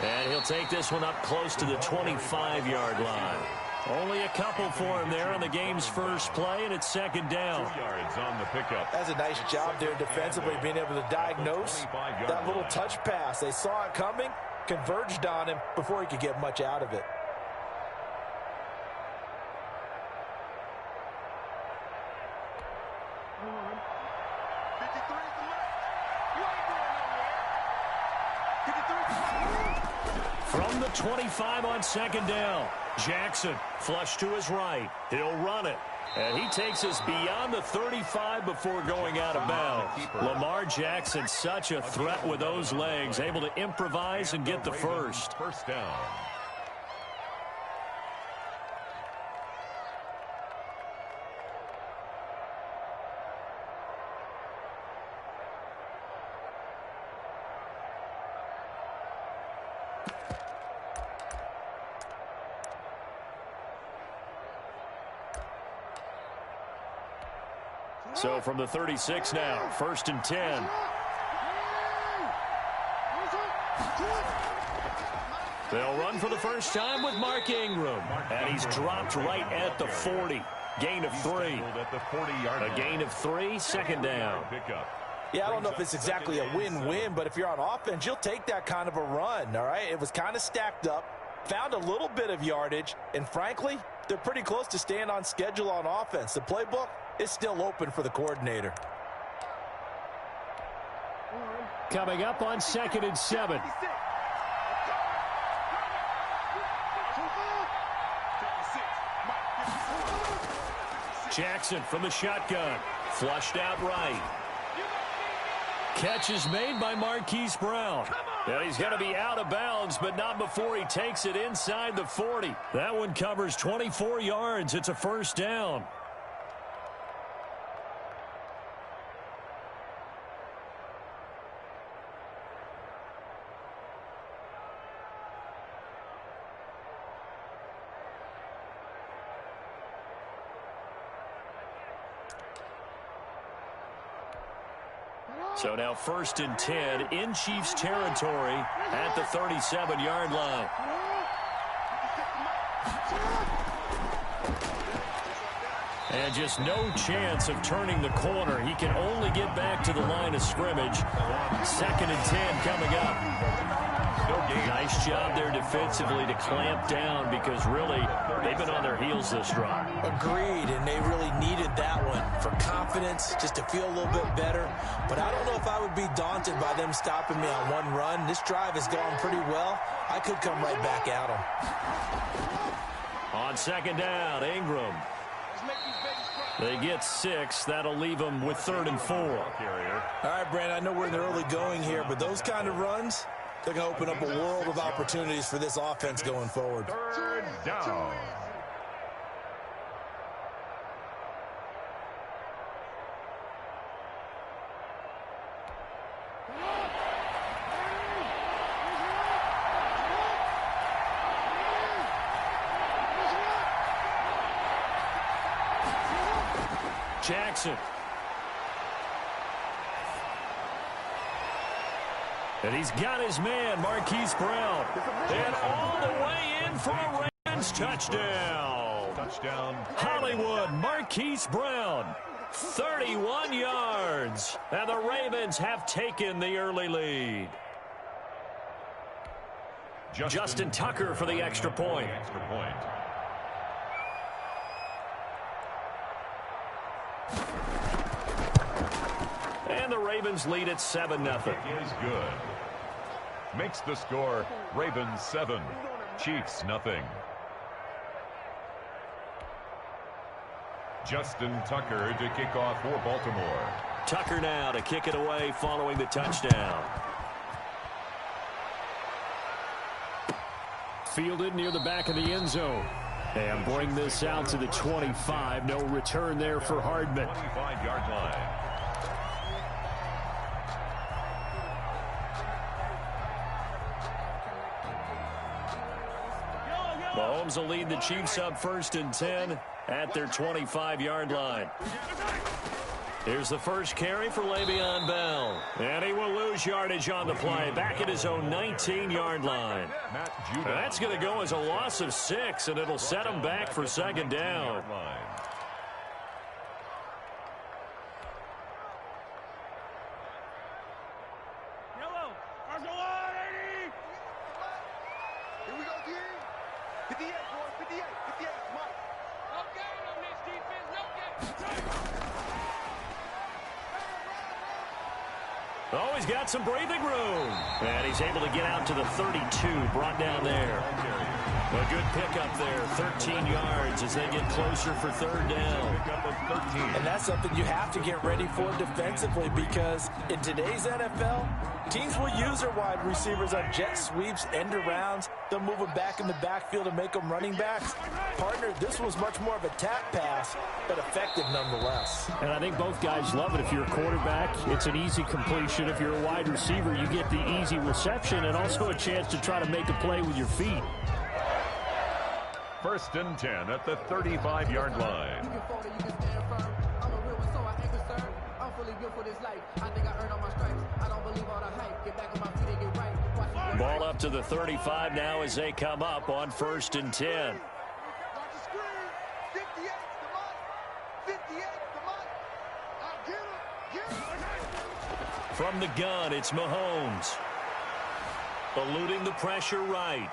And he'll take this one up close to the 25-yard line. Only a couple for him there on the game's first play, and it's second down. 2 yards on the pickup. That's a nice job there defensively, being able to diagnose that little touch pass. They saw it coming, converged on him before he could get much out of it. From the 25 on second down, Jackson flush to his right. He'll run it. And he takes us beyond the 35 before going out of bounds. Lamar Jackson, such a threat with those legs, able to improvise and get the first. First down. So from the 36 now, first and 10. They'll run for the first time with Mark Ingram. And he's dropped right at the 40. Gain of 3. A gain of 3, second down. Yeah, I don't know if it's exactly a win-win, but if you're on offense, you'll take that kind of a run, all right? It was kind of stacked up, found a little bit of yardage, and frankly, they're pretty close to staying on schedule on offense. The playbook is still open for the coordinator. Coming up on second and 7. Jackson from the shotgun. Flushed out right. Catch is made by Marquise Brown. And he's going to be out of bounds, but not before he takes it inside the 40. That one covers 24 yards. It's a first down. So now first and 10 in Chiefs territory at the 37-yard line. And just no chance of turning the corner. He can only get back to the line of scrimmage. Second and 10 coming up. Nice job there defensively to clamp down because really they've been on their heels this drive. Agreed, and they really needed that one for confidence, just to feel a little bit better. But I don't know if I would be daunted by them stopping me on one run. This drive has gone pretty well. I could come right back at them. On second down, Ingram. They get 6. That'll leave them with 3rd and 4. All right, Brandon, I know we're in the early going here, but those kind of runs, they're going to open up a world of opportunities for this offense going forward. 3rd down. Jackson. And he's got his man, Marquise Brown. And all the way in for a Ravens touchdown. Hollywood, Marquise Brown. 31 yards. And the Ravens have taken the early lead. Justin Tucker for the extra point. And the Ravens lead at 7-0. Is good. Makes the score Ravens 7, Chiefs nothing. Justin Tucker to kick off for Baltimore. Tucker now to kick it away following the touchdown. Fielded near the back of the end zone. And bring this out to the 25. No return there for Hardman. 25-yard line. Mahomes will lead the Chiefs up 1st and 10 at their 25-yard line. Here's the first carry for Le'Veon Bell. And he will lose yardage on the play. Back at his own 19-yard line. That's going to go as a loss of 6, and it'll set him back for second down. Here we go, D. 58, boys, 58, 58, Mike. No game on this defense, no game. Oh, he's got some breathing room. And he's able to get out to the 32, brought down there. A good pickup there, 13 yards as they get closer for third down. And that's something you have to get ready for defensively, because in today's NFL, teams will use their wide receivers on jet sweeps, end arounds. They'll move them back in the backfield and make them running backs. Partner, this was much more of a tap pass, but effective nonetheless. And I think both guys love it. If you're a quarterback, it's an easy completion. If you're a wide receiver, you get the easy reception and also a chance to try to make a play with your feet. 1st and 10 at the 35-yard line. Ball up to the 35 now as they come up on 1st and 10. From the gun, it's Mahomes. Eluding the pressure right.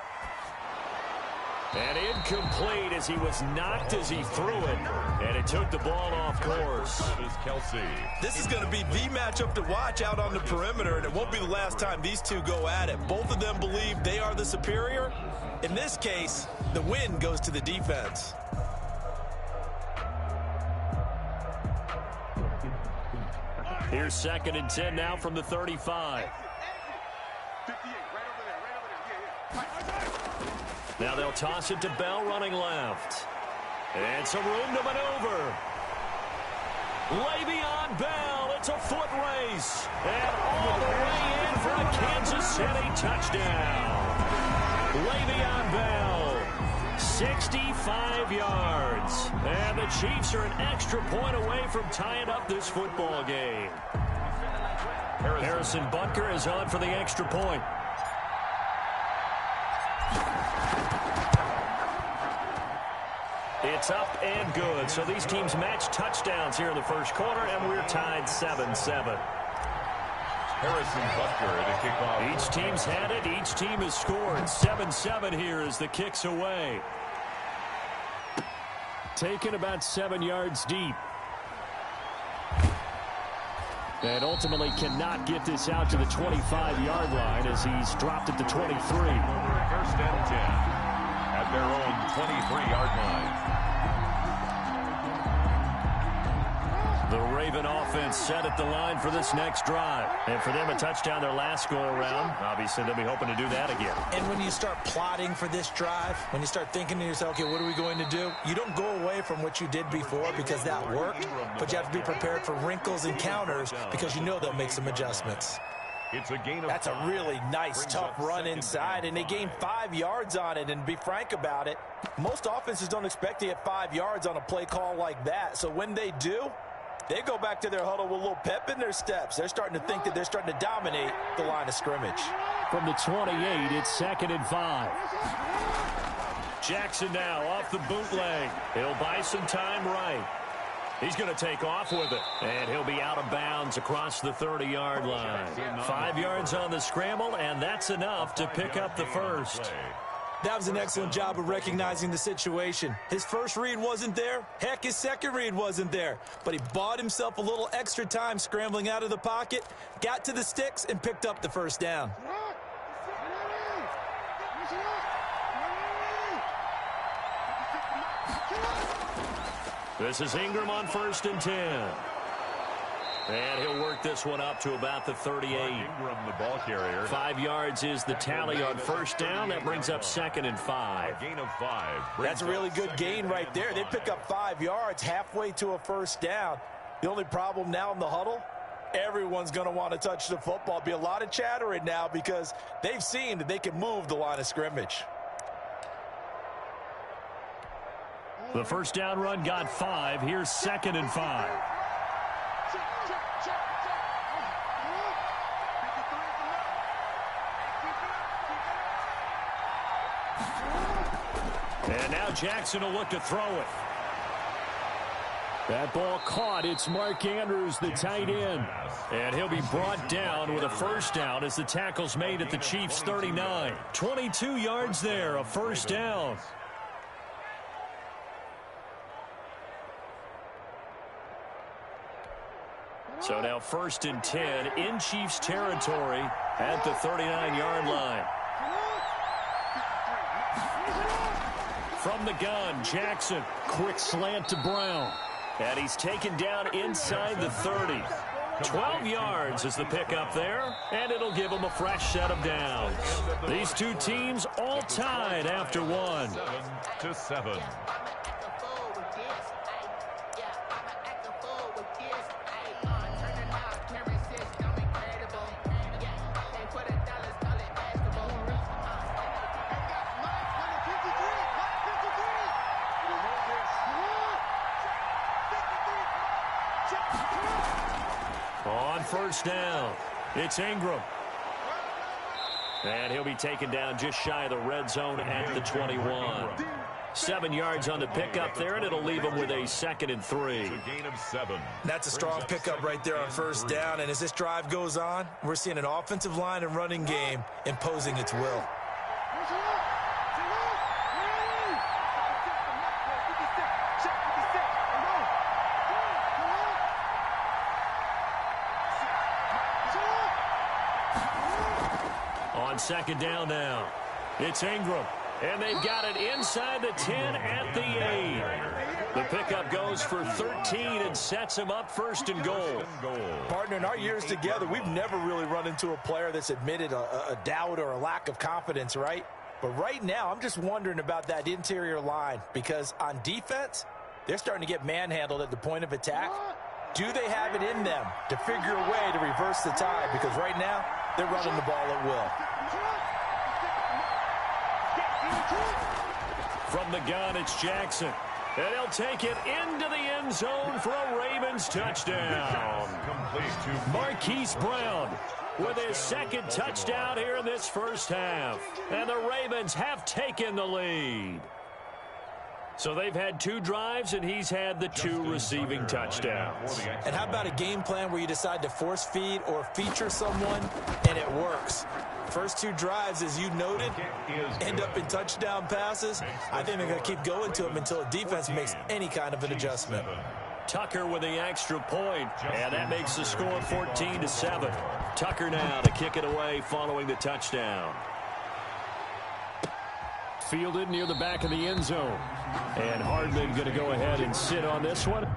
And incomplete as he was knocked as he threw it. And it took the ball off course. This is going to be the matchup to watch out on the perimeter, and it won't be the last time these two go at it. Both of them believe they are the superior. In this case, the win goes to the defense. Here's 2nd and 10 now from the 35. Now they'll toss it to Bell running left. And some room to maneuver. Le'Veon Bell, it's a foot race. And all the way in for a Kansas City touchdown. Le'Veon Bell, 65 yards. And the Chiefs are an extra point away from tying up this football game. Harrison Butker is on for the extra point. It's up and good. So these teams match touchdowns here in the first quarter, and we're tied 7-7. Harrison Butker to kick off. Each team's had it. Each team has scored. 7-7 here as the kick's away. Taken about 7 yards deep. And ultimately cannot get this out to the 25-yard line as he's dropped at the 23. 1st and 10 at their own 23-yard line. The Raven offense set at the line for this next drive. And for them, a touchdown their last go-around. Obviously, they'll be hoping to do that again. And when you start plotting for this drive, when you start thinking to yourself, okay, what are we going to do? You don't go away from what you did before because that worked, but you have to be prepared for wrinkles and counters because you know they'll make some adjustments. It's a gain of That's a really nice, tough run inside, and they gained 5 yards on it. And be frank about it, most offenses don't expect to get 5 yards on a play call like that. So when they do, they go back to their huddle with a little pep in their steps. They're starting to think that they're starting to dominate the line of scrimmage. From the 28, it's 2nd and 5. Jackson now off the bootleg. He'll buy some time right. He's going to take off with it. And he'll be out of bounds across the 30-yard line. 5 yards on the scramble, and that's enough to pick up the first. That was an excellent job of recognizing the situation. His first read wasn't there. Heck, his second read wasn't there. But he bought himself a little extra time scrambling out of the pocket, got to the sticks, and picked up the first down. This is Ingram on 1st and 10. And he'll work this one up to about the 38. Ingram, the ball carrier. 5 yards is the tally on first down. That brings up 2nd and 5. A gain of 5. That's a really good gain right there. They pick up 5 yards halfway to a first down. The only problem now in the huddle, everyone's going to want to touch the football. Be a lot of chattering now because they've seen that they can move the line of scrimmage. The first down run got 5. Here's 2nd and 5. now Jackson will look to throw it. That ball caught. It's Mark Andrews, the tight end. And he'll be brought down with a first down as the tackle's made at the Chiefs' 39. 22 yards there, a first down. So now 1st and 10 in Chiefs territory at the 39-yard line. From the gun, Jackson, quick slant to Brown. And he's taken down inside the 30. 12 yards is the pickup there, and it'll give him a fresh set of downs. These two teams all tied after one. 7-7. On first down, it's Ingram. And he'll be taken down just shy of the red zone at the 21. 7 yards on the pickup there, and it'll leave him with a 2nd and 3. Gain of 7. That's a strong pickup right there on first down. And as this drive goes on, we're seeing an offensive line and running game imposing its will. On 2nd down now, it's Ingram. And they've got it inside the 10 at the 8. The pickup goes for 13 and sets him up 1st and goal. Partner, in our years together, we've never really run into a player that's admitted a doubt or a lack of confidence, right? But right now, I'm just wondering about that interior line because on defense, they're starting to get manhandled at the point of attack. Do they have it in them to figure a way to reverse the tide? Because right now, they're running the ball at will. From the gun, it's Jackson. And he'll take it into the end zone for a Ravens touchdown. Marquise Brown with his 2nd touchdown here in this first half. And the Ravens have taken the lead. So they've had 2 drives, and he's had the 2 receiving touchdowns. And how about a game plan where you decide to force feed or feature someone, and it works? First 2 drives, as you noted, end up in touchdown passes. I think they're going to keep going to them until the defense makes any kind of an adjustment. Tucker with the extra point, and that makes the score 14-7. Tucker now to kick it away following the touchdown. Fielded near the back of the end zone. And Hardman going to go ahead and sit on this one.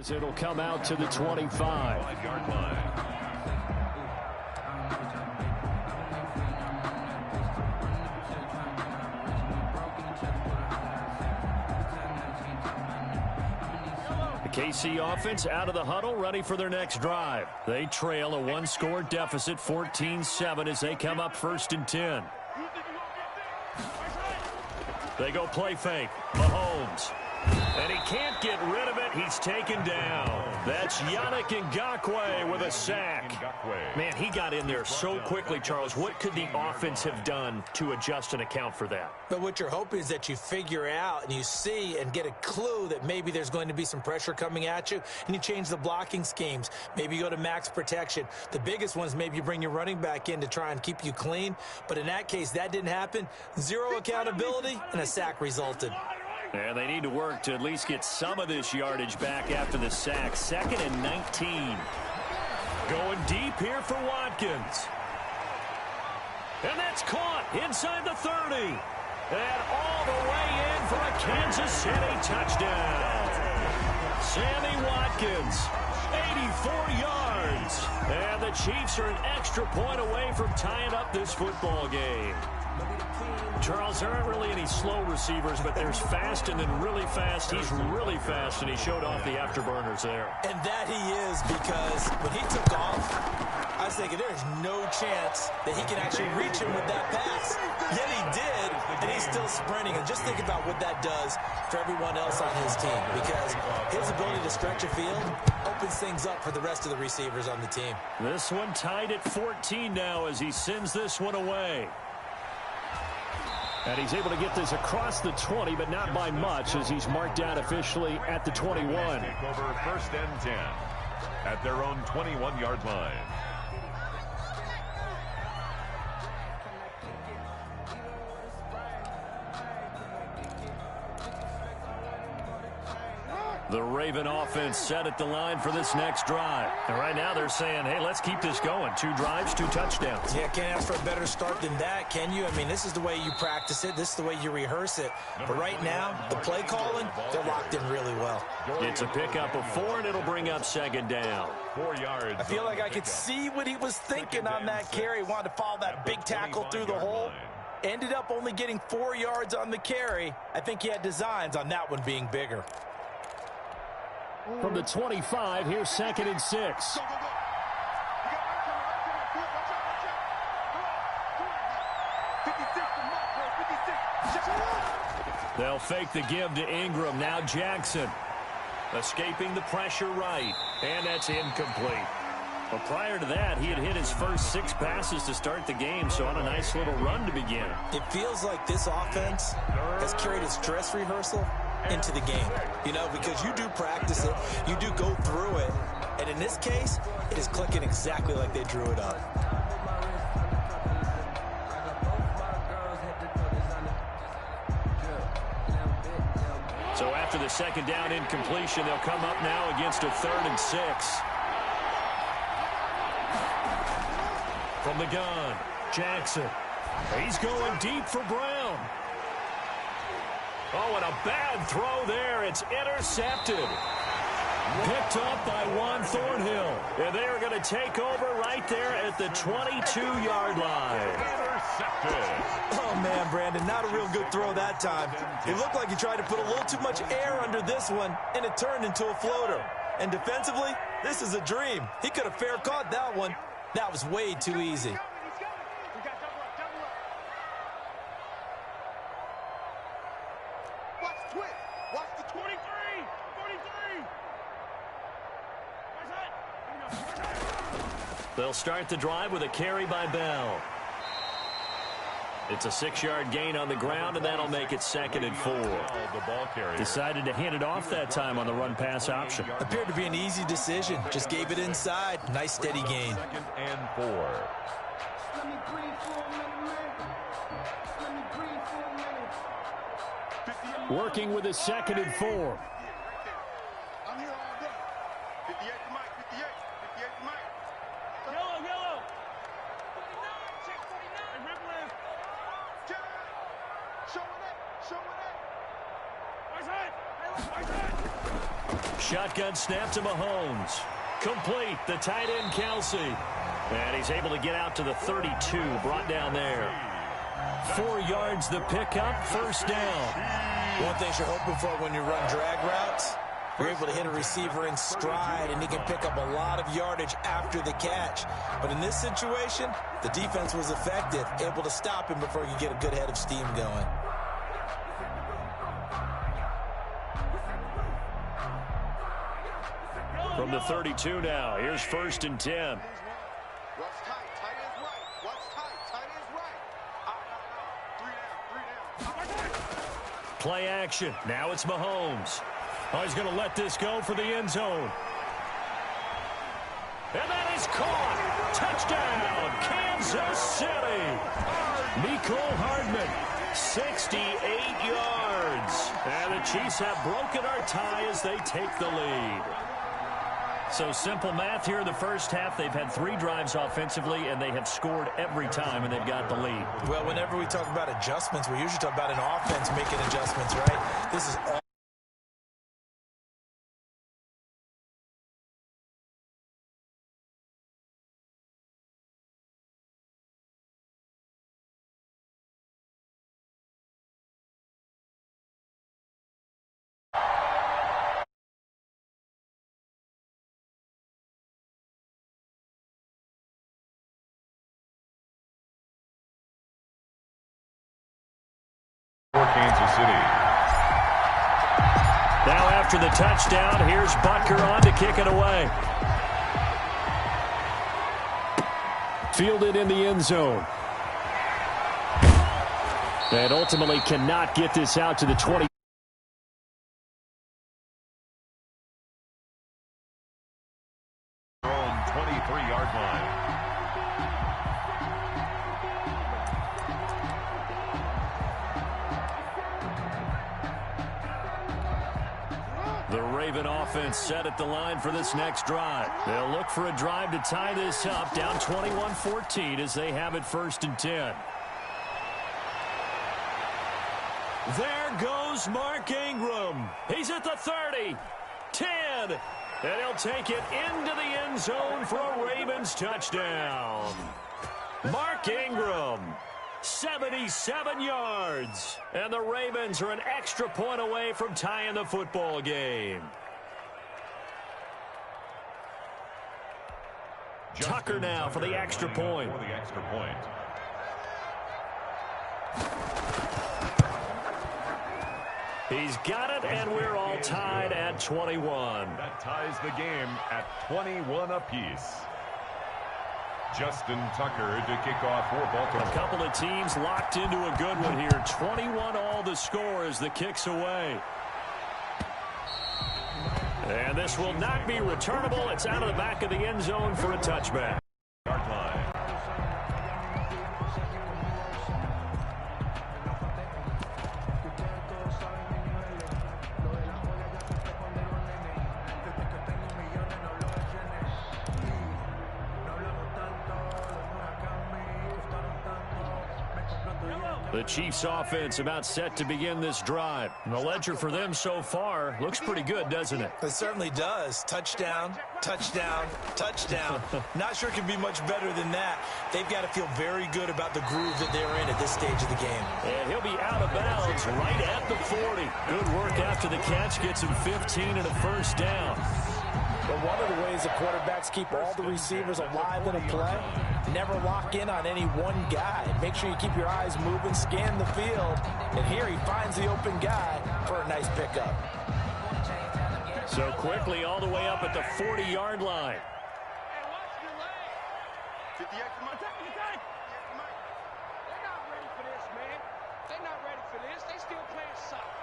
It'll come out to the 25. 5-yard line. KC offense out of the huddle, ready for their next drive. They trail a one-score deficit, 14-7, as they come up 1st and 10. They go play fake. Mahomes. And he can't get rid of it. He's taken down. That's Yannick Ngakoue with a sack. Man, he got in there so quickly, Charles. What could the offense have done to adjust and account for that? But what you're hoping is that you figure out and you see and get a clue that maybe there's going to be some pressure coming at you, and you change the blocking schemes. Maybe you go to max protection. The biggest one is maybe you bring your running back in to try and keep you clean. But in that case, that didn't happen. Zero accountability, and a sack resulted. And they need to work to at least get some of this yardage back after the sack. 2nd and 19. Going deep here for Watkins. And that's caught inside the 30. And all the way in for a Kansas City touchdown. Sammy Watkins, 84 yards. And the Chiefs are an extra point away from tying up this football game. Charles, there aren't really any slow receivers, but there's fast and then really fast. He's really fast, and he showed off the afterburners there. And that he is, because when he took off, I was thinking there's no chance that he can actually reach him with that pass. Yet he did, and he's still sprinting. And just think about what that does for everyone else on his team, because his ability to stretch a field opens things up for the rest of the receivers on the team. This one tied at 14 now as he sends this one away. And he's able to get this across the 20, but not by much, as he's marked out officially at the 21. Take over 1st and 10 at their own 21-yard line. The Raven offense set at the line for this next drive. And right now they're saying, hey, let's keep this going. 2 drives, 2 touchdowns. Yeah, can't ask for a better start than that, can you? I mean, this is the way you practice it. This is the way you rehearse it. But right now, the play calling, they're locked in really well. It's a pickup of 4, and it'll bring up 2nd down. 4 yards. I feel like I could see what he was thinking on that carry. Wanted to follow that big tackle through the hole. Ended up only getting 4 yards on the carry. I think he had designs on that one being bigger. From the 25, here's 2nd and 6. They'll fake the give to Ingram. Now Jackson. Escaping the pressure right. And that's incomplete. But prior to that, he had hit his first 6 passes to start the game, so on a nice little run to begin. It feels like this offense has carried its dress rehearsal into the game, you know, because you do practice it, you do go through it, and in this case, it is clicking exactly like they drew it up. So after the 2nd down incompletion, they'll come up now against a 3rd and 6. From the gun, Jackson. He's going deep for Brown. Oh, and a bad throw there. It's intercepted. Picked up by Juan Thornhill. And they are going to take over right there at the 22-yard line. Intercepted. Oh, man, Brandon, not a real good throw that time. It looked like he tried to put a little too much air under this one, and it turned into a floater. And defensively, this is a dream. He could have fair caught that one. That was way too easy. They'll start the drive with a carry by Bell. It's a 6-yard gain on the ground, and that'll make it 2nd and 4. Decided to hand it off that time on the run-pass option. Appeared to be an easy decision. Just gave it inside. Nice, steady gain. 2nd and 4. Working with a 2nd and 4. I'm here all day. 58 to Mike, 58 to Mike. Yellow. 49, check 49. Rip left. Show it up. Right side. Shotgun snap to Mahomes. Complete, the tight end Kelsey. And he's able to get out to the 32, brought down there. 4 yards the pickup, first down. One thing you're hoping for when you run drag routes, you're able to hit a receiver in stride, and he can pick up a lot of yardage after the catch. But in this situation, the defense was effective, able to stop him before he could get a good head of steam going. From the 32 now, here's 1st and 10. Watch tight. Tight is right. Watch tight. Tight is right. 3 down. Play action. Now it's Mahomes. Oh, he's going to let this go for the end zone. And that is caught. Touchdown, Kansas City. Mecole Hardman, 68 yards. And the Chiefs have broken our tie as they take the lead. So simple math here in the first half. They've had 3 drives offensively, and they have scored every time, and they've got the lead. Well, whenever we talk about adjustments, we usually talk about an offense making adjustments, right? This is all. For Kansas City. Now after the touchdown, here's Butker on to kick it away. Fielded in the end zone. And ultimately cannot get this out to the 20. Own 23-yard line. The Raven offense set at the line for this next drive. They'll look for a drive to tie this up, down 21-14 as they have it 1st and 10. There goes Mark Ingram. He's at the 30, 10, and he'll take it into the end zone for a Ravens touchdown. Mark Ingram, 77 yards. And the Ravens are an extra point away from tying the football game. Tucker now for the extra point. He's got it, and we're all tied at 21. That ties the game at 21 apiece. Justin Tucker to kick off for Baltimore. A couple of teams locked into a good one here. 21 all the score as the kick's away. And this will not be returnable. It's out of the back of the end zone for a touchback. Yard line. The Chiefs offense about set to begin this drive. And the ledger for them so far looks pretty good, doesn't it? It certainly does. Touchdown, touchdown, touchdown. Not sure it can be much better than that. They've got to feel very good about the groove that they're in at this stage of the game. And he'll be out of bounds right at the 40. Good work after the catch. Gets him 15 and a first down. But one of the ways the quarterbacks keep all the receivers alive in a play, never lock in on any one guy. Make sure you keep your eyes moving, scan the field, and here he finds the open guy for a nice pickup. So quickly all the way up at the 40-yard line. Hey, watch your leg. 58 for my time. 58 for my. They're not ready for this, man. They're not ready for this. They still playing soccer.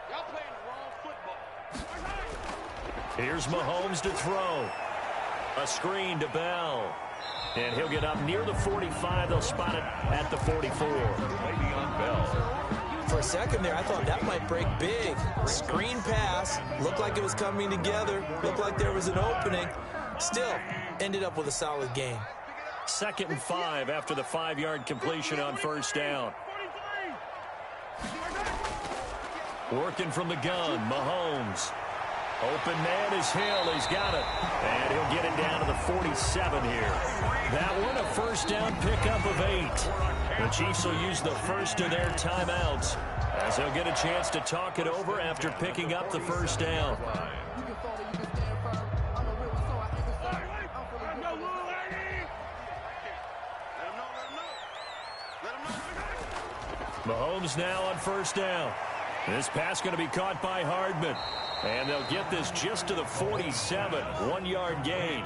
Y'all playing the wrong football. Here's Mahomes to throw. A screen to Bell. And he'll get up near the 45. They'll spot it at the 44. Le'Veon Bell. For a second there, I thought that might break big. Screen pass. Looked like it was coming together. Looked like there was an opening. Still, ended up with a solid gain. 2nd and 5 after the 5-yard completion on first down. Working from the gun, Mahomes. Open man is Hill. He's got it. And he'll get it down to the 47 here. That one, a first down pickup of 8. The Chiefs will use the first of their timeouts as they'll get a chance to talk it over after picking up the first down. Mahomes now on first down. This pass going to be caught by Hardman. And they'll get this just to the 47. 1-yard gain.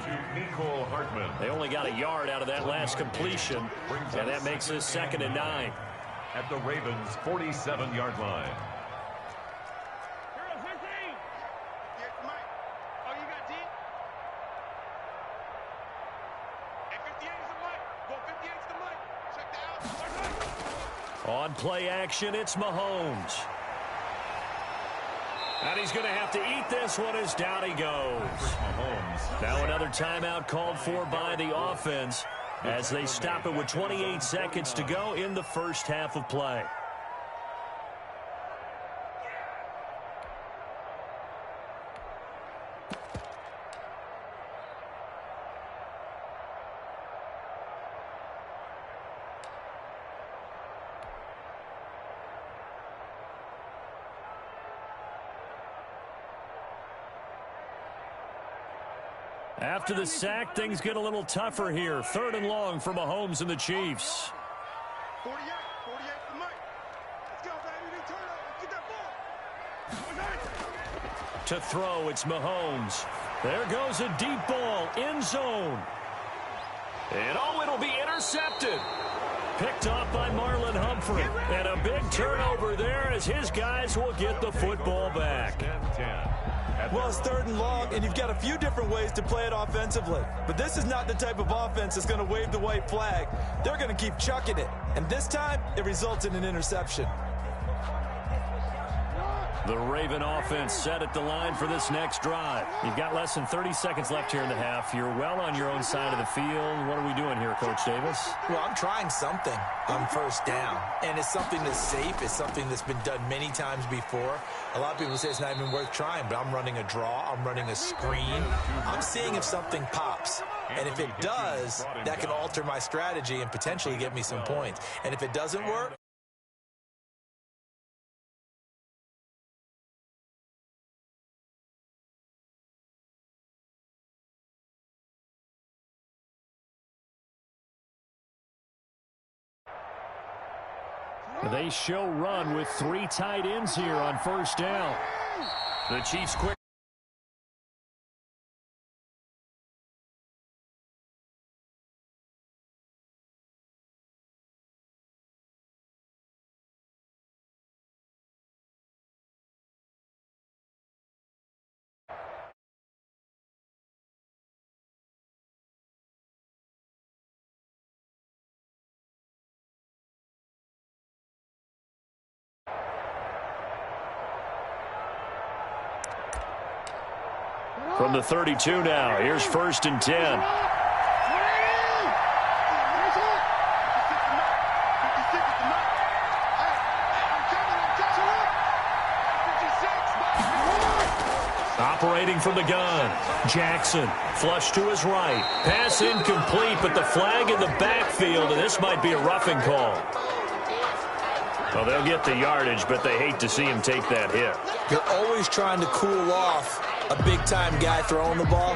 They only got a yard out of that last completion. And that makes this 2nd and 9. At the Ravens' 47-yard line. On play action, it's Mahomes. And he's going to have to eat this one as down he goes. Now another timeout called for by the offense as they stop it with 28 seconds to go in the first half of play. After the sack, things get a little tougher here. 3rd and long for Mahomes and the Chiefs. 48 for Mike. Let's go, baby. Turn over. Get that ball. To throw, it's Mahomes. There goes a deep ball, end zone. And it'll be intercepted. Picked off by Marlon Humphrey. And a big turnover there as his guys will get the football back. Well, it's 3rd and long, and you've got a few different ways to play it offensively. But this is not the type of offense that's going to wave the white flag. They're going to keep chucking it. And this time, it results in an interception. The Raven offense set at the line for this next drive. You've got less than 30 seconds left here in the half. You're well on your own side of the field. What are we doing here, Coach Davis? Well, I'm trying something on first down. And it's something that's safe. It's something that's been done many times before. A lot of people say it's not even worth trying, but I'm running a draw. I'm running a screen. I'm seeing if something pops. And if it does, that can alter my strategy and potentially get me some points. And if it doesn't work, they show run with 3 tight ends here on first down. The Chiefs quick. From the 32 now, here's 1st and 10. Operating from the gun, Jackson, flush to his right. Pass incomplete, but the flag in the backfield, and this might be a roughing call. Well, they'll get the yardage, but they hate to see him take that hit. you're always trying to cool off a big-time guy throwing the ball,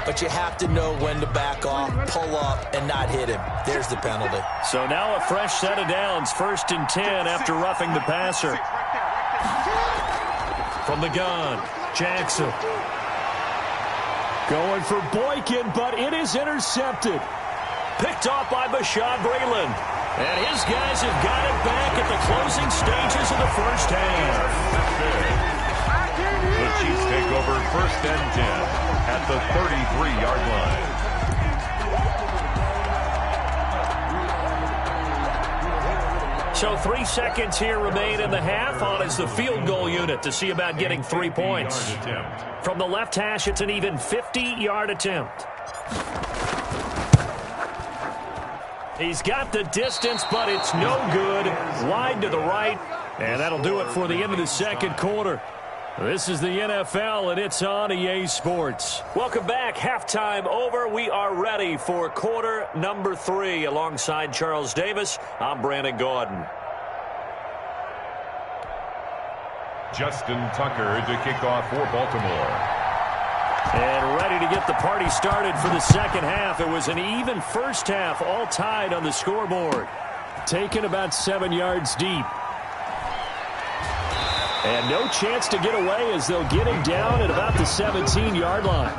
but you have to know when to back off, pull up, and not hit him. There's the penalty. So now a fresh set of downs, 1st and 10 after roughing the passer. From the gun, Jackson. Going for Boykin, but it is intercepted. Picked off by Bashaud Breeland. And his guys have got it back at the closing stages of the first half. The Chiefs take over 1st and 10 at the 33-yard line. So 3 seconds here remain in the half. On is the field goal unit to see about getting 3 points. From the left hash, it's an even 50-yard attempt. He's got the distance, but it's no good. Wide to the right. And that'll do it for the end of the second quarter. This is the NFL, and it's on EA Sports. Welcome back. Halftime over. We are ready for quarter number 3. Alongside Charles Davis, I'm Brandon Gaudin. Justin Tucker to kick off for Baltimore. And ready to get the party started for the second half. It was an even first half, all tied on the scoreboard. Taken about 7 yards deep. And no chance to get away as they'll get him down at about the 17-yard line.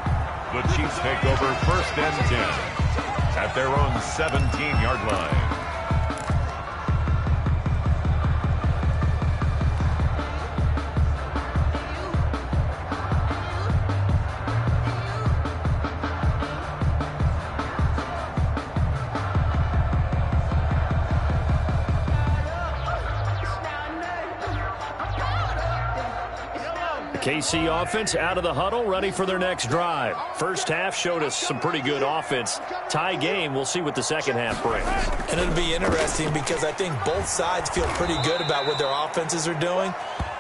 The Chiefs take over 1st and 10 at their own 17-yard line. KC offense out of the huddle, ready for their next drive. First half showed us some pretty good offense. Tie game, we'll see what the second half brings. And it'll be interesting because I think both sides feel pretty good about what their offenses are doing.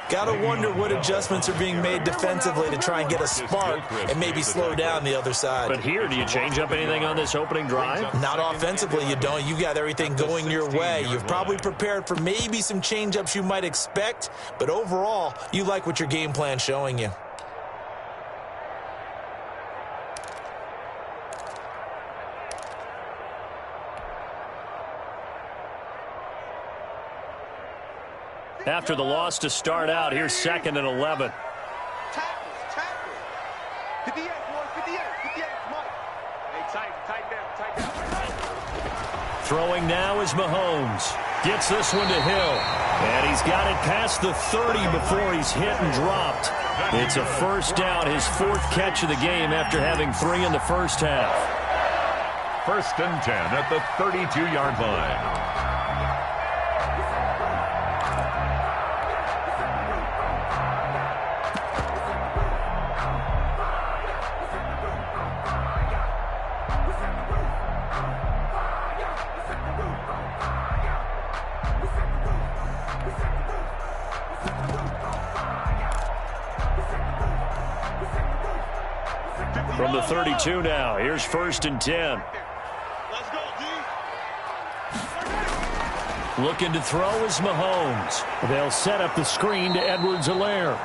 Got to wonder what adjustments are being made defensively to try and get a spark and maybe slow down the other side. But here, do you change up anything on this opening drive? Not offensively, you don't. You got everything going your way. You've probably prepared for maybe some change-ups you might expect, but overall, you like what your game plan's showing you. After the loss to start out, here's 2nd and 11. Tackles. 58, boys, 58, Mike. Hey, tight down. Throwing now is Mahomes. Gets this one to Hill. And he's got it past the 30 before he's hit and dropped. It's a first down, his 4th catch of the game after having 3 in the first half. 1st and 10 at the 32-yard line. From the 32 now, here's 1st and 10. Let's go, D. Looking to throw is Mahomes. They'll set up the screen to Edwards-Helaire.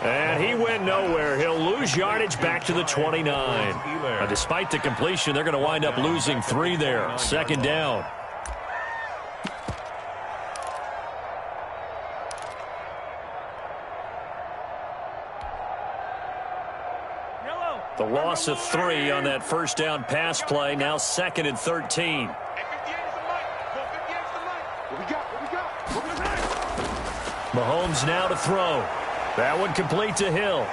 And he went nowhere. He'll lose yardage back to the 29. Now, despite the completion, they're going to wind up losing 3 there. 2nd down. The loss of 3 on that first down pass play. Now 2nd and 13. Mahomes now to throw. That one complete to Hill.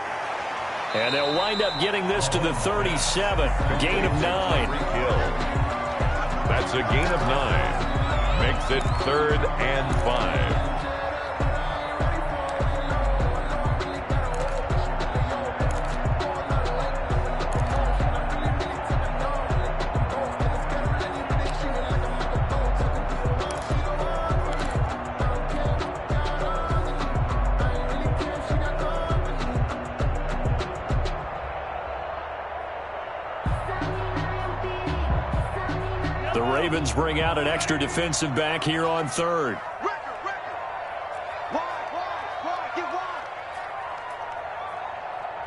And they'll wind up getting this to the 37. Gain of 9. That's a gain of 9. Makes it 3rd and 5. Ravens bring out an extra defensive back here on 3rd. Get wide.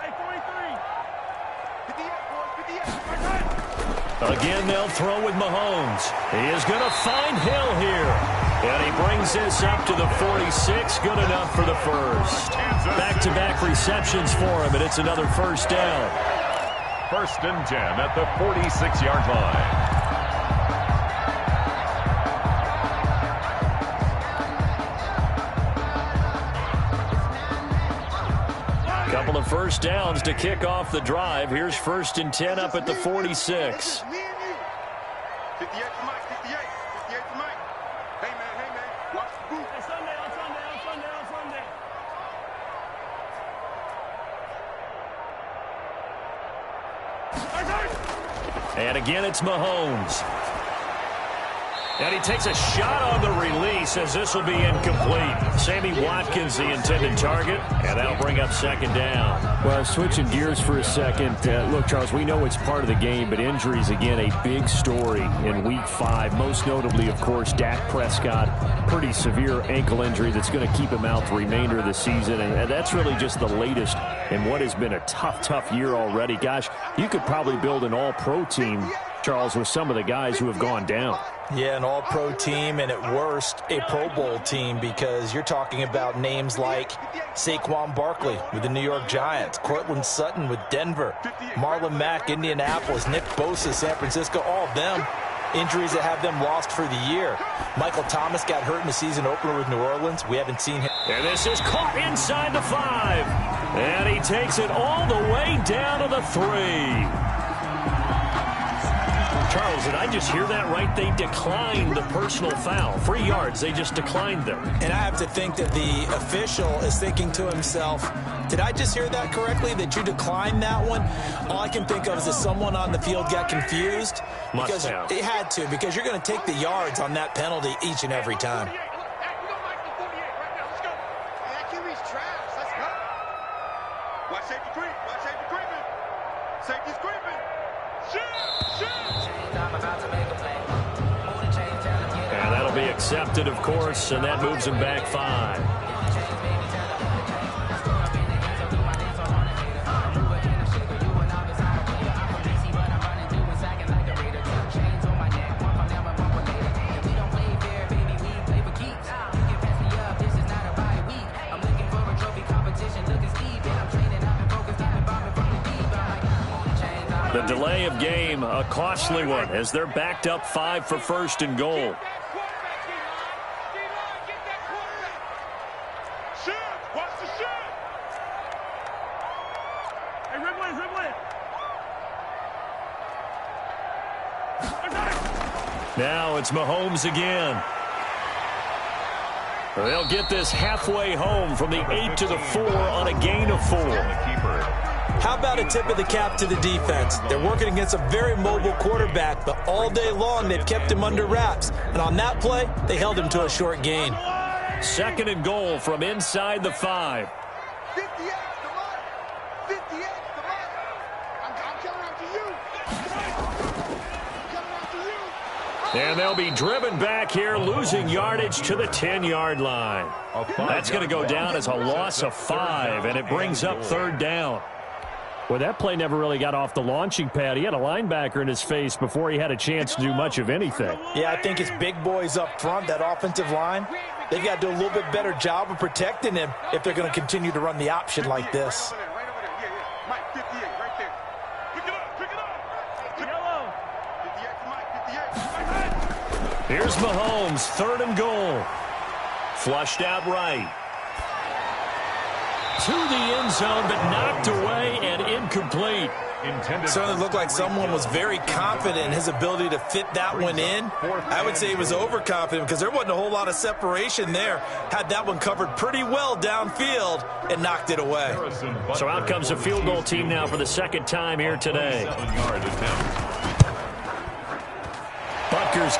Hey, 43. 58, boys, 58. Again, they'll throw with Mahomes. He is going to find Hill here. And he brings this up to the 46. Good enough for the first. Back-to-back receptions for him, and it's another first down. 1st and 10 at the 46-yard line. Couple of first downs to kick off the drive. Here's 1st and 10 up at the 46. 58 for Mike, 58 for Mike. Hey, man, watch the boot. Hey, Sunday. And again, it's Mahomes. And he takes a shot on the release as this will be incomplete. Sammy Watkins, the intended target, and that'll bring up second down. Well, switching gears for a second. Look, Charles, we know it's part of the game, but injuries, again, a big story in Week 5. Most notably, of course, Dak Prescott. Pretty severe ankle injury that's going to keep him out the remainder of the season. And that's really just the latest in what has been a tough year already. Gosh, you could probably build an all-pro team, Charles, with some of the guys who have gone down. Yeah, an all-pro team, and at worst, a Pro Bowl team, because you're talking about names like Saquon Barkley with the New York Giants, Cortland Sutton with Denver, Marlon Mack, Indianapolis, Nick Bosa, San Francisco, all of them injuries that have them lost for the year. Michael Thomas got hurt in the season opener with New Orleans. We haven't seen him. And this is caught inside the 5. And he takes it all the way down to the 3. Charles, did I just hear that right? They declined the personal foul. 3 yards, they just declined them. And I have to think that the official is thinking to himself, did I just hear that correctly, that you declined that one? All I can think of is that someone on the field got confused. Because they had to, because you're going to take the yards on that penalty each and every time. And that'll be accepted, of course, and that moves him back 5. The delay of game, a costly one, as they're backed up 5 for first and goal. Now it's Mahomes again. They'll get this halfway home from the 8 to the 4 on a gain of 4. How about a tip of the cap to the defense? They're working against a very mobile quarterback, but all day long they've kept him under wraps. And on that play, they held him to a short gain. Second and goal from inside the 5. 58, come on. 58, come on. I'm coming after you. I'm coming after you. And they'll be driven back here, losing yardage to the 10-yard line. That's going to go down as a loss of 5, and it brings up third down. Well, that play never really got off the launching pad. He had a linebacker in his face before he had a chance to do much of anything. Yeah, I think it's big boys up front, that offensive line. They've got to do a little bit better job of protecting him if they're going to continue to run the option like this. Mike, 58, right there. Pick it up. Yellow. 58 to Mike, 58. Here's Mahomes, third and goal. Flushed out right. To the end zone, but knocked away and incomplete. Certainly looked like someone was very confident in his ability to fit that one in. I would say he was overconfident because there wasn't a whole lot of separation there. Had that one covered pretty well downfield and knocked it away. So out comes a field goal team now for the second time here today. Butker's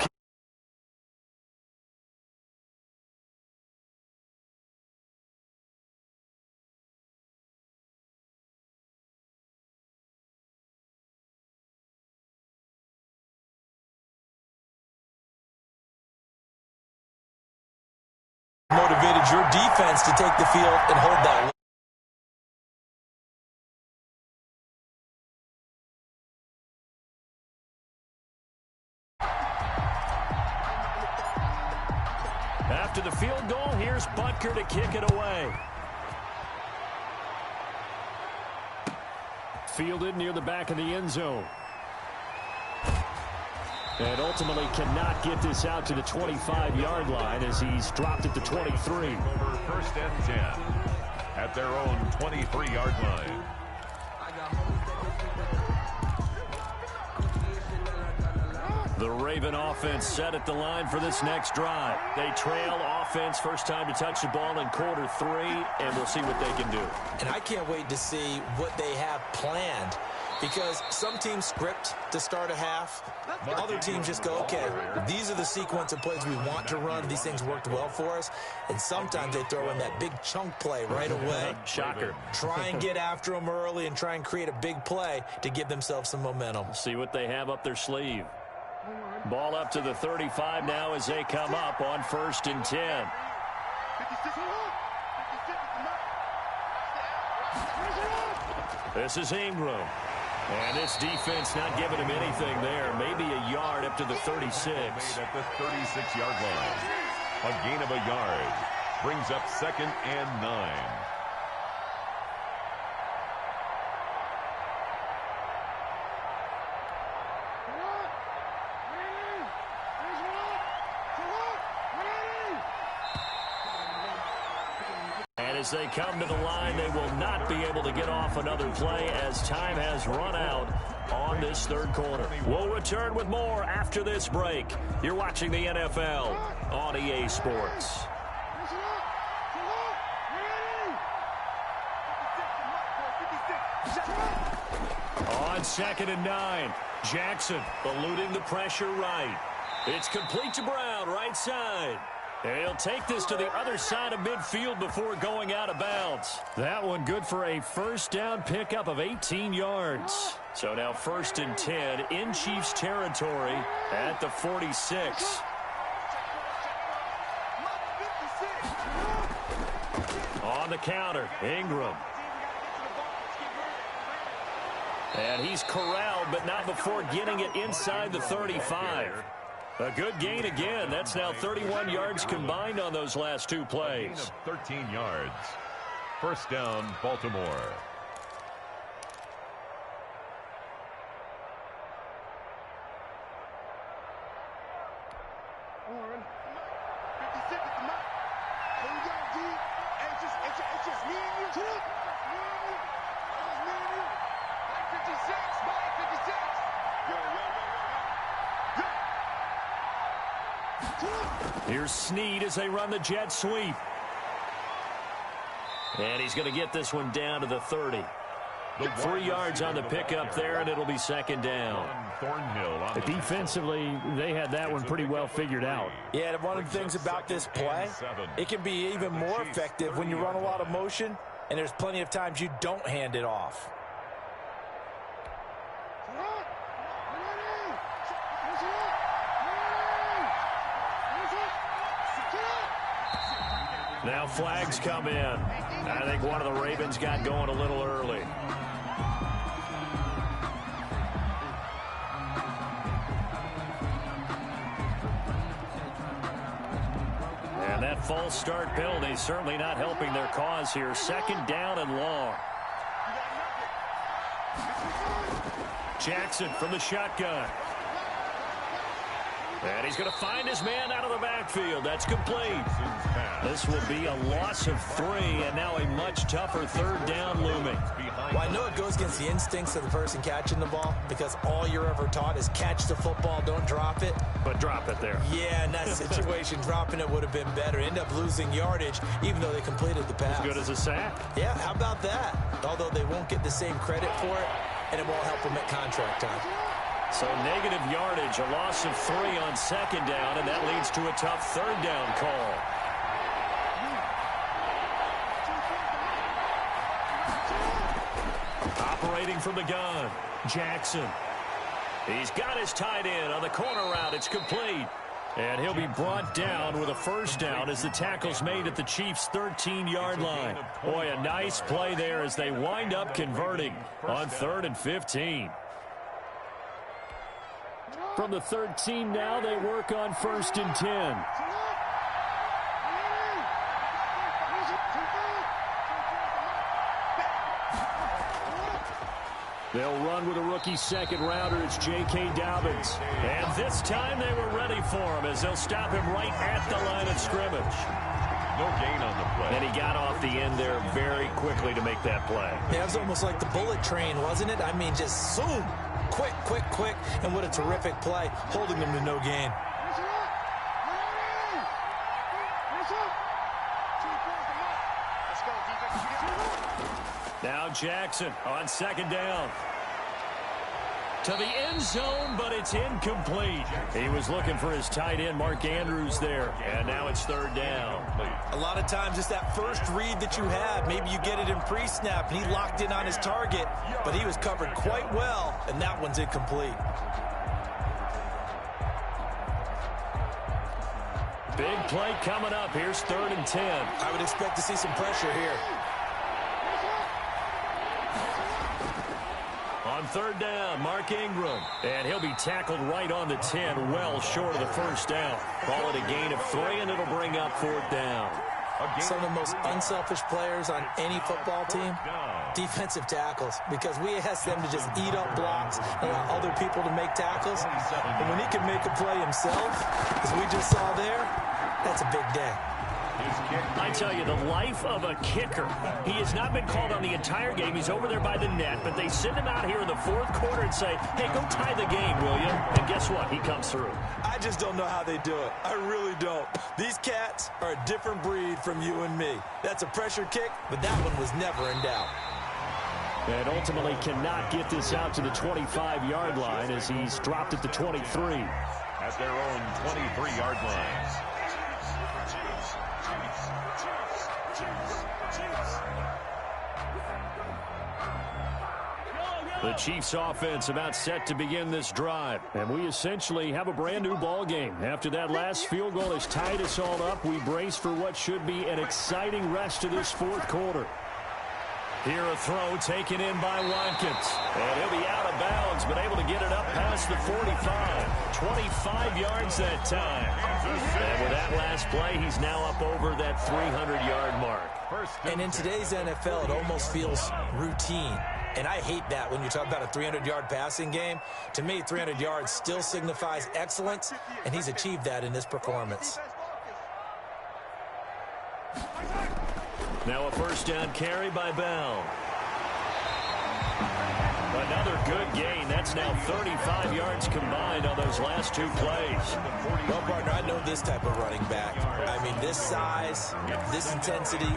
motivated your defense to take the field and hold that. After the field goal, here's Butker to kick it away. Fielded near the back of the end zone. And ultimately cannot get this out to the 25-yard line as he's dropped it to 23. Over first and 10 at their own 23-yard line. The Raven offense set at the line for this next drive. They trail offense, first time to touch the ball in quarter 3, and we'll see what they can do. And I can't wait to see what they have planned, because some teams script to start a half. Other teams just go, okay, these are the sequence of plays we want to run. These things worked well for us. And sometimes they throw in that big chunk play right away. Shocker. Try and get after them early and try and create a big play to give themselves some momentum. See what they have up their sleeve. Ball up to the 35 now as they come up on 1st and 10. This is Ingram. And this defense not giving him anything there. Maybe a yard up to the 36. At the 36-yard line. A gain of a yard. Brings up 2nd and 9. As they come to the line, they will not be able to get off another play as time has run out on this 3rd quarter. We'll return with more after this break. You're watching the NFL on EA Sports. On 2nd and 9, Jackson eluding the pressure right. It's complete to Brown, right side. And he'll take this to the other side of midfield before going out of bounds. That one good for a first down pickup of 18 yards. So now 1st and 10 in Chiefs territory at the 46. On the counter, Ingram. And he's corralled, but not before getting it inside the 35. A good gain again. That's now 31 yards combined on those last 2 plays. 13 yards. First down, Baltimore. Here's Snead as they run the jet sweep. And he's going to get this one down to the 30. 3 yards on the pickup there, and it'll be 2nd down. Defensively, they had that one pretty well figured out. Yeah, one of the things about this play, it can be even more effective when you run a lot of motion, and there's plenty of times you don't hand it off. Now flags come in. I think one of the Ravens got going a little early. And that false start penalty certainly not helping their cause here. 2nd down and long. Jackson from the shotgun. And he's going to find his man out of the backfield. That's complete. This will be a loss of 3, and now a much tougher 3rd down looming. Well, I know it goes against the instincts of the person catching the ball, because all you're ever taught is catch the football, don't drop it. But drop it there. Yeah, in that situation, dropping it would have been better. End up losing yardage, even though they completed the pass. As good as a sack. Yeah, how about that? Although they won't get the same credit for it, and it won't help them at contract time. So negative yardage, a loss of 3 on 2nd down, and that leads to a tough 3rd down call. Operating from the gun, Jackson. He's got his tight end on the corner route. It's complete. And he'll be brought down with a first down as the tackle's made at the Chiefs' 13-yard line. Boy, a nice play there as they wind up converting on 3rd and 15. From the 13 now, they work on 1st and 10. They'll run with a rookie 2nd rounder. It's J.K. Dobbins. And this time they were ready for him as they'll stop him right at the line of scrimmage. No gain on the play. And he got off the end there very quickly to make that play. Yeah, it was almost like the bullet train, wasn't it? I mean, just zoom, quick, and what a terrific play, holding them to no gain. Now Jackson on second down. To the end zone, but it's incomplete. He was looking for his tight end, Mark Andrews, there. And now it's third down. A lot of times it's that first read that you have. Maybe you get it in pre-snap, and he locked in on his target, but he was covered quite well, and that one's incomplete. Big play coming up. Here's 3rd and 10. I would expect to see some pressure here. On 3rd down, Mark Ingram. And he'll be tackled right on the 10, well short of the first down. Call it a gain of 3, and it'll bring up 4th down. Some of the most unselfish players on any football team, defensive tackles, because we ask them to just eat up blocks and allow other people to make tackles. And when he can make a play himself, as we just saw there, that's a big day. I tell you, the life of a kicker. He has not been called on the entire game. He's over there by the net, but they send him out here in the 4th quarter and say, hey, go tie the game, will you? And guess what? He comes through. I just don't know how they do it. I really don't. These cats are a different breed from you and me. That's a pressure kick, but that one was never in doubt. And ultimately cannot get this out to the 25-yard line as he's dropped at the 23. At their own 23-yard line. The Chiefs offense about set to begin this drive. And we essentially have a brand new ball game. After that last field goal has tied us all up, we brace for what should be an exciting rest of this 4th quarter. Here a throw taken in by Watkins. And he'll be out of bounds, but able to get it up past the 45. 25 yards that time. And with that last play, he's now up over that 300-yard mark. And in today's NFL, it almost feels routine. And I hate that when you talk about a 300-yard passing game. To me, 300 yards still signifies excellence, and he's achieved that in this performance. Now a first down carry by Bell. Another good gain. That's now 35 yards combined on those last 2 plays. Well, partner, I know this type of running back. I mean, this size, this intensity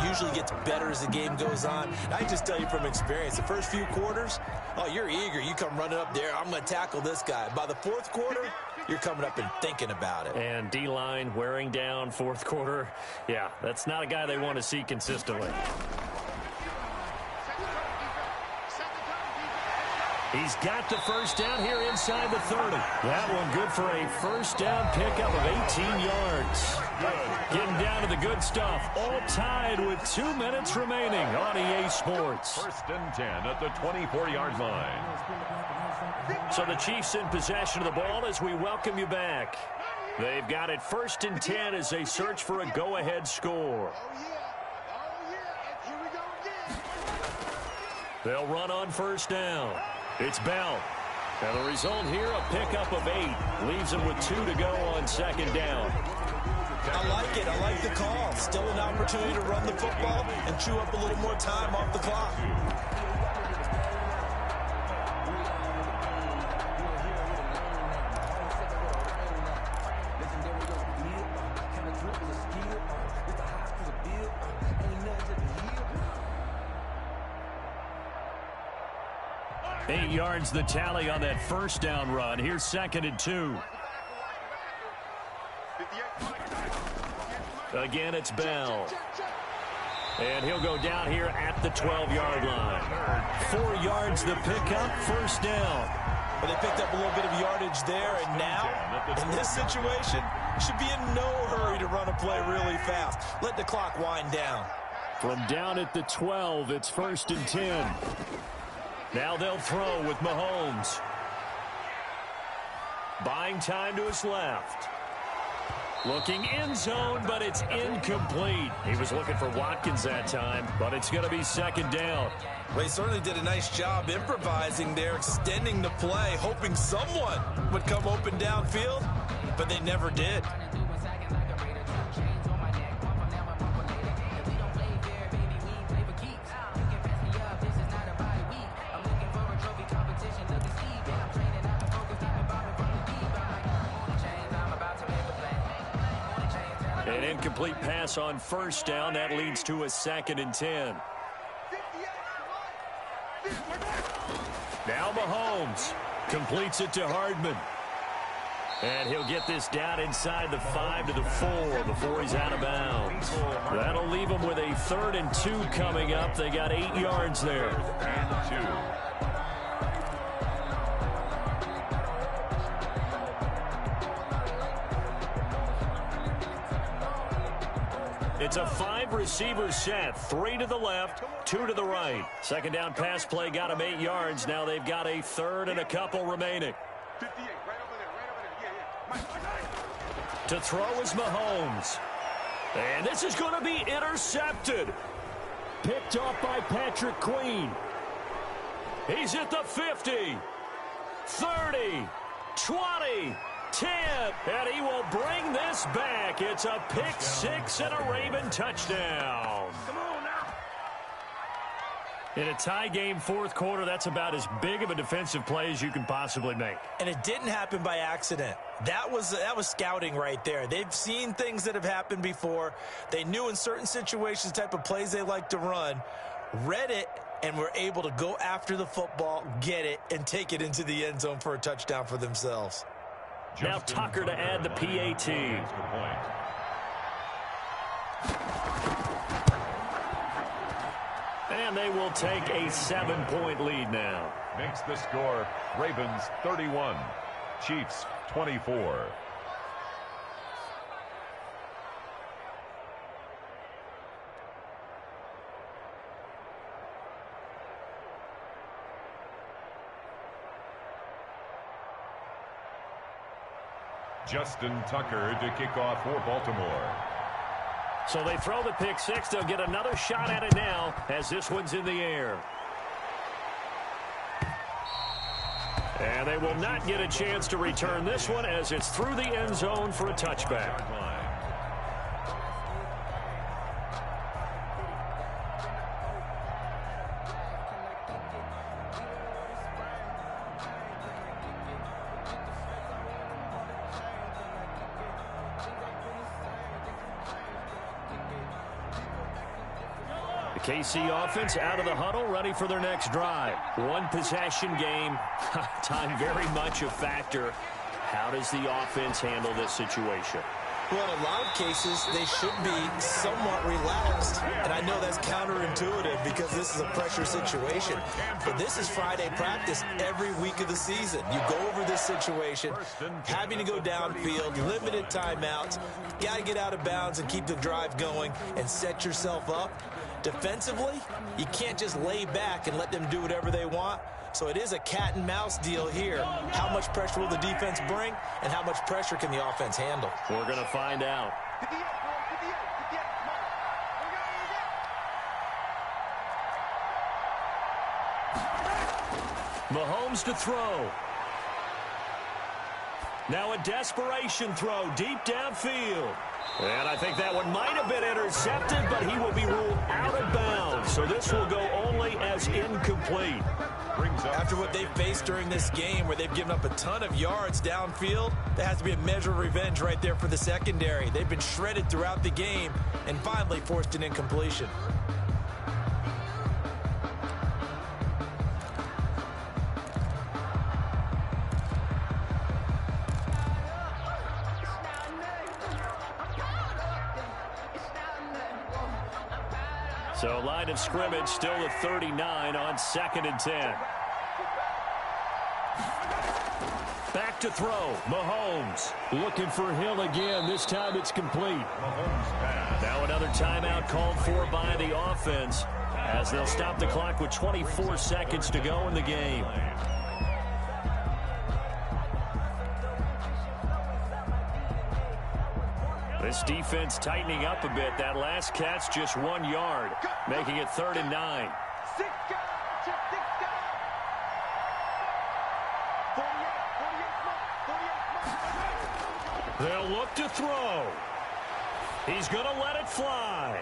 usually gets better as the game goes on. I just tell you from experience, the first few quarters, oh, you're eager. You come running up there, I'm going to tackle this guy. By the 4th quarter, you're coming up and thinking about it. And D-line wearing down 4th quarter. Yeah, that's not a guy they want to see consistently. He's got the first down here inside the 30. That one good for a first down pickup of 18 yards. Getting down to the good stuff. All tied with 2 minutes remaining on EA Sports. 1st and 10 at the 24-yard line. So the Chiefs in possession of the ball as we welcome you back. They've got it 1st and 10 as they search for a go-ahead score. They'll run on first down. It's Bell. And the result here, a pickup of 8. Leaves him with 2 to go on 2nd down. I like it. I like the call. Still an opportunity to run the football and chew up a little more time off the clock. Eight yards the tally on that first down run. Here's 2nd and 2. Again, it's Bell. And he'll go down here at the 12-yard line. 4 yards the pickup, first down. But they picked up a little bit of yardage there, and now, in this situation, should be in no hurry to run a play really fast. Let the clock wind down. From down at the 12, it's 1st and 10. Now they'll throw with Mahomes. Buying time to his left. Looking end zone, but it's incomplete. He was looking for Watkins that time, but it's going to be 2nd down. Well, he certainly did a nice job improvising there, extending the play, hoping someone would come open downfield, but they never did. incomplete pass on first down. That leads to a 2nd and 10. Now Mahomes completes it to Hardman. And he'll get this down inside the 5 to the 4 before he's out of bounds. That'll leave him with a 3rd and 2 coming up. They got 8 yards there. And 2. It's a 5-receiver set. 3 to the left, 2 to the right. Second down pass play got him 8 yards. Now they've got a 3rd and a couple remaining. 58, right over there, right over there. Yeah. To throw is Mahomes. And this is going to be intercepted. Picked off by Patrick Queen. He's at the 50, 30, 20, 10, and he will bring this back. It's a pick six and a Raven touchdown. Come on now. In a tie game, fourth quarter, that's about as big of a defensive play as you can possibly make. And it didn't happen by accident. That was scouting right there. They've seen things that have happened before. They knew in certain situations the type of plays they like to run, read it, and were able to go after the football, get it, and take it into the end zone for a touchdown for themselves. Now Tucker to add the PAT. And they will take a 7-point lead now. Makes the score Ravens 31, Chiefs 24. Justin Tucker to kick off for Baltimore. So they throw the pick six. They'll get another shot at it now as this one's in the air. And they will not get a chance to return this one as it's through the end zone for a touchback. KC offense out of the huddle, ready for their next drive. One possession game. Time very much a factor. How does the offense handle this situation? Well, in a lot of cases, they should be somewhat relaxed. And I know that's counterintuitive because this is a pressure situation. But this is Friday practice every week of the season. You go over this situation, having to go downfield, limited timeouts, got to get out of bounds and keep the drive going and set yourself up. Defensively, you can't just lay back and let them do whatever they want. So it is a cat and mouse deal here. How much pressure will the defense bring, and how much pressure can the offense handle? We're going to find out. Mahomes to throw. Now a desperation throw deep downfield. And I think that one might have been intercepted, but he will be ruled out of bounds. So this will go only as incomplete. After what they've faced during this game where they've given up a ton of yards downfield, there has to be a measure of revenge right there for the secondary. They've been shredded throughout the game and finally forced an incompletion. So line of scrimmage still at 39 on 2nd and 10. Back to throw. Mahomes looking for Hill again. This time it's complete. Now another timeout called for by the offense as they'll stop the clock with 24 seconds to go in the game. This defense tightening up a bit. That last catch just 1 yard, making it 3rd and 9. They'll look to throw. He's going to let it fly.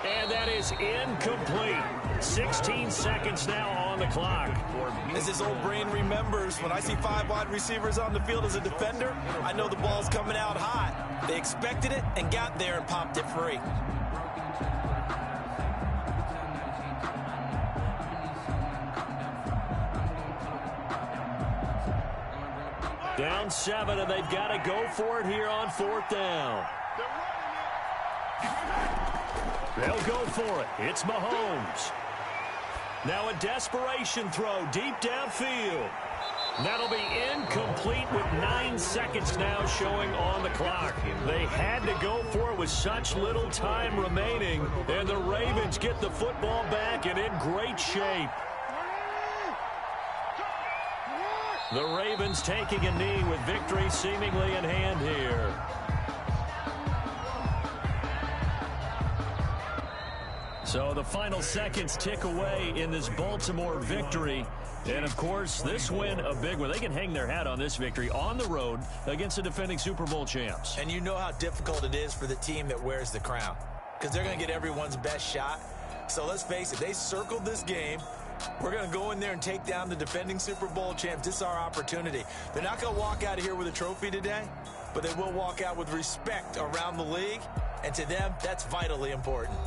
And that is incomplete. 16 seconds now on the clock. As his old brain remembers, when I see 5 wide receivers on the field as a defender, I know the ball's coming out hot. They expected it and got there and popped it free. Down 7, and they've got to go for it here on 4th down. They'll go for it. It's Mahomes. Now a desperation throw deep downfield. That'll be incomplete with 9 seconds now showing on the clock. They had to go for it with such little time remaining, and the Ravens get the football back and in great shape. The Ravens taking a knee with victory seemingly in hand here. So the final seconds tick away in this Baltimore victory. And, of course, this win, a big one. They can hang their hat on this victory on the road against the defending Super Bowl champs. And you know how difficult it is for the team that wears the crown, because they're going to get everyone's best shot. So let's face it, they circled this game. We're going to go in there and take down the defending Super Bowl champs. This is our opportunity. They're not going to walk out of here with a trophy today, but they will walk out with respect around the league. And to them, that's vitally important.